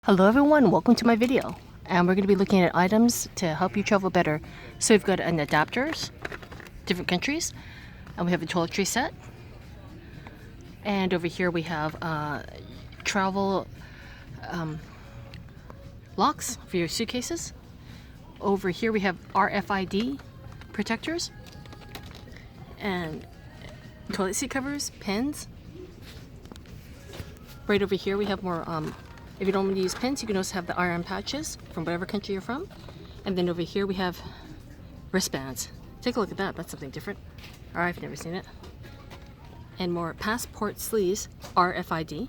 Hello everyone, welcome to my video. And we're going to be looking at items to help you travel better. So we've got an adapters, different countries, and we have a toiletry set. And over here we have travel locks for your suitcases. Over here we have RFID protectors and toilet seat covers, pens. Right over here we have more if you don't want to use pins, you can also have the RM patches from whatever country you're from. And then over here we have wristbands. Take a look at that, that's something different. Or I've never seen it. And more passport sleeves, RFID.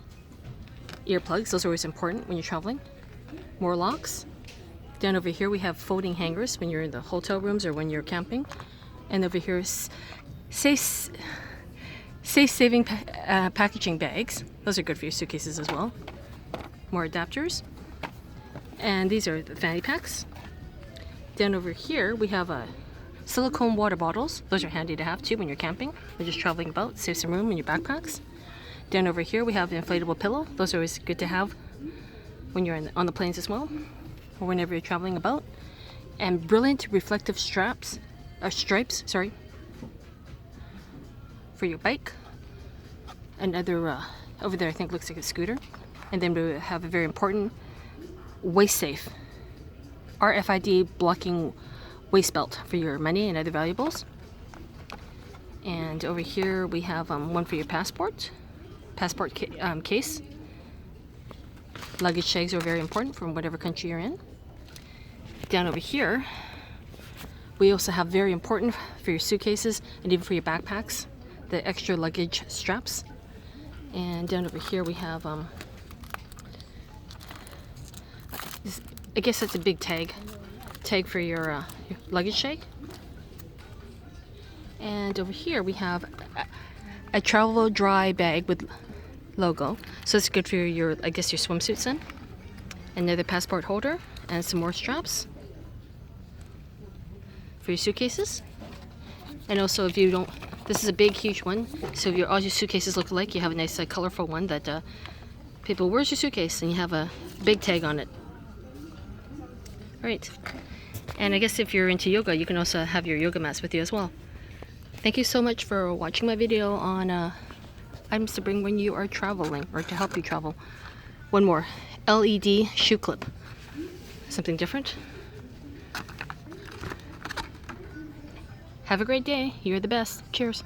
Earplugs, those are always important when you're traveling. More locks. Down over here we have folding hangers when you're in the hotel rooms or when you're camping. And over here is safe-saving packaging bags. Those are good for your suitcases as well. More adapters, and these are the fanny packs. Down over here we have silicone water bottles. Those are handy to have too when you're camping or just traveling about. Save some room in your backpacks. Down over here we have the inflatable pillow. Those are always good to have when you're on the planes as well, or whenever you're traveling about. And brilliant reflective stripes, for your bike. Another over there I think looks like a scooter. And then we have a very important waist safe, RFID blocking waist belt for your money and other valuables. And over here we have one for your passport case. Luggage tags are very important from whatever country you're in. Down over here we also have very important for your suitcases and even for your backpacks, the extra luggage straps. And down over here we have I guess that's a big tag for your luggage tag. And over here we have a travel dry bag with logo, so it's good for your I guess your swimsuits then. Another passport holder and some more straps for your suitcases. And also if you don't, this is a big huge one, so if all your suitcases look alike, you have a nice colorful one that people, where's your suitcase, and you have a big tag on it. Right. And I guess if you're into yoga, you can also have your yoga mats with you as well. Thank you so much for watching my video on items to bring when you are traveling or to help you travel. One more, LED shoe clip. Something different. Have a great day. You're the best. Cheers.